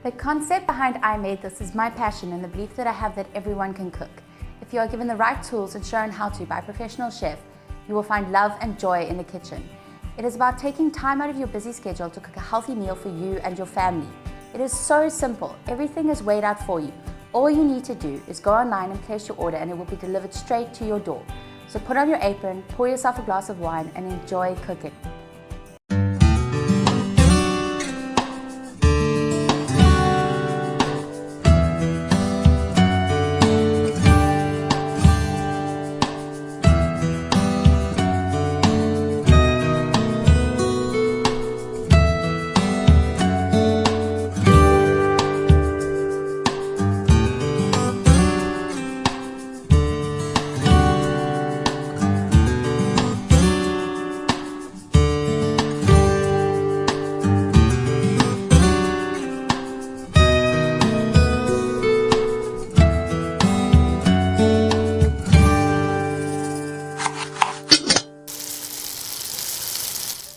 The concept behind I Made This is my passion and the belief that I have that everyone can cook. If you are given the right tools and shown how to by a professional chef, you will find love and joy in the kitchen. It is about taking time out of your busy schedule to cook a healthy meal for you and your family. It is so simple. Everything is weighed out for you. All you need to do is go online and place your order and it will be delivered straight to your door. So put on your apron, pour yourself a glass of wine and enjoy cooking.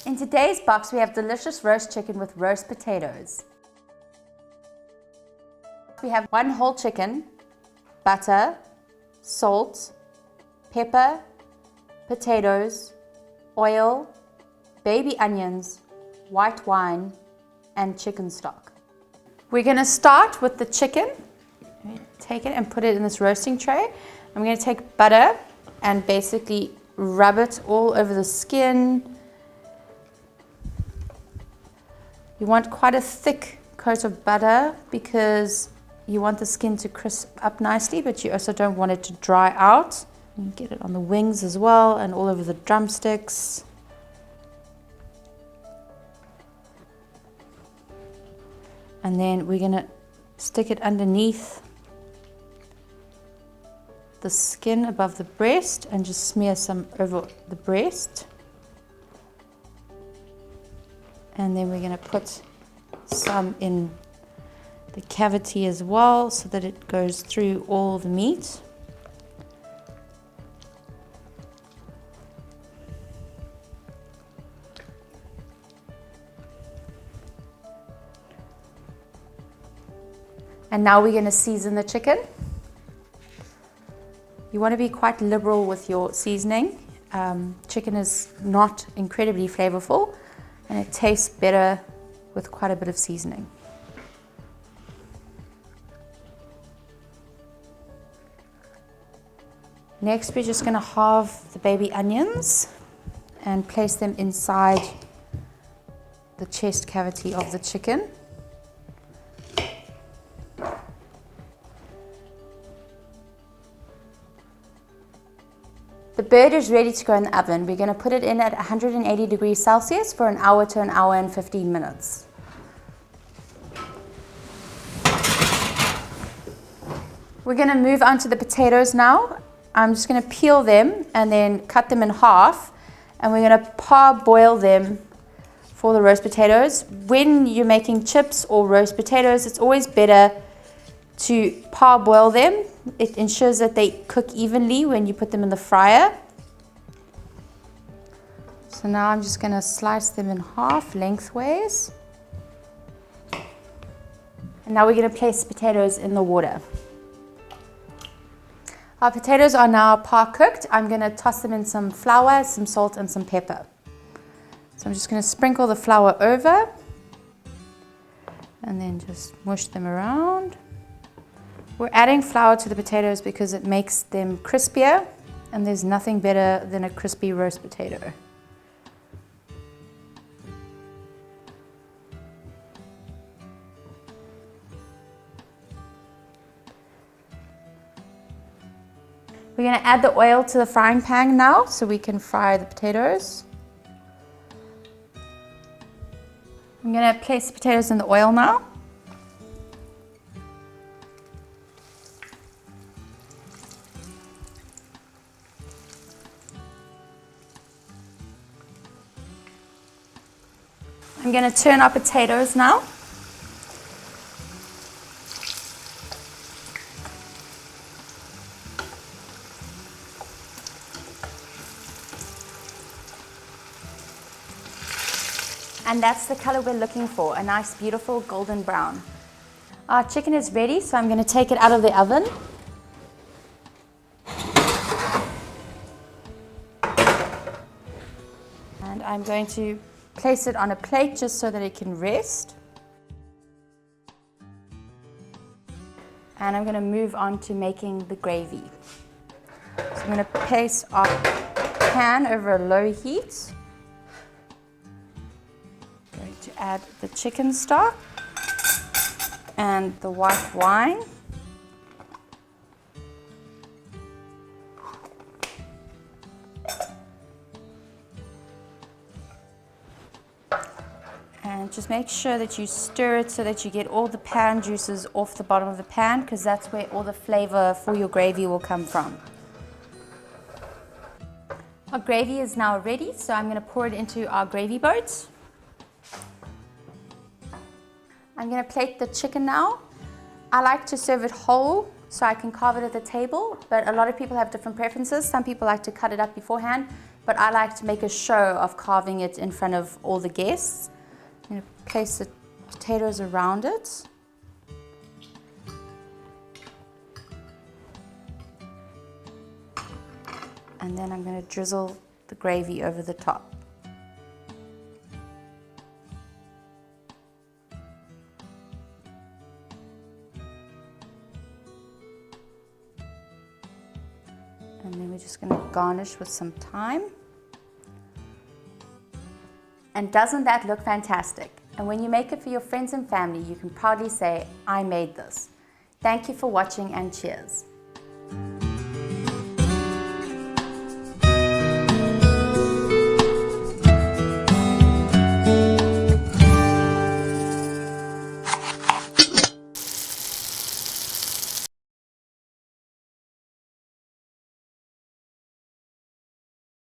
In today's box, we have delicious roast chicken with roast potatoes. We have 1 whole chicken, butter, salt, pepper, potatoes, oil, baby onions, white wine, and chicken stock. We're going to start with the chicken. Take it and put it in this roasting tray. I'm going to take butter and basically rub it all over the skin. You want quite a thick coat of butter because you want the skin to crisp up nicely, but you also don't want it to dry out. You get it on the wings as well and all over the drumsticks. And then we're going to stick it underneath the skin above the breast and just smear some over the breast. And then we're going to put some in the cavity as well so that it goes through all the meat. And now we're going to season the chicken. You want to be quite liberal with your seasoning. Chicken is not incredibly flavorful, and it tastes better with quite a bit of seasoning. Next, we're just going to halve the baby onions and place them inside the chest cavity of the chicken. The bird is ready to go in the oven. We're going to put it in at 180 degrees Celsius for an hour to an hour and 15 minutes. We're going to move on to the potatoes now. I'm just going to peel them and then cut them in half, and we're going to parboil them for the roast potatoes. When you're making chips or roast potatoes, it's always better to parboil them. It ensures that they cook evenly when you put them in the fryer. So now I'm just going to slice them in half lengthways. And now we're going to place the potatoes in the water. Our potatoes are now par cooked. I'm going to toss them in some flour, some salt and some pepper. So I'm just going to sprinkle the flour over and then just mush them around. We're adding flour to the potatoes because it makes them crispier, and there's nothing better than a crispy roast potato. We're going to add the oil to the frying pan now so we can fry the potatoes. I'm going to place the potatoes in the oil now. I'm going to turn our potatoes now. And that's the color we're looking for, a nice beautiful golden brown. Our chicken is ready, so I'm going to take it out of the oven. And I'm going to place it on a plate just so that it can rest. And I'm going to move on to making the gravy. So I'm going to place our pan over a low heat. I'm going to add the chicken stock and the white wine. And just make sure that you stir it so that you get all the pan juices off the bottom of the pan, because that's where all the flavor for your gravy will come from. Our gravy is now ready, so I'm going to pour it into our gravy boat. I'm going to plate the chicken now. I like to serve it whole so I can carve it at the table, but a lot of people have different preferences. Some people like to cut it up beforehand, but I like to make a show of carving it in front of all the guests. I'm going to place the potatoes around it. And then I'm going to drizzle the gravy over the top. And then we're just going to garnish with some thyme. And doesn't that look fantastic? And when you make it for your friends and family, you can proudly say, I made this. Thank you for watching and cheers.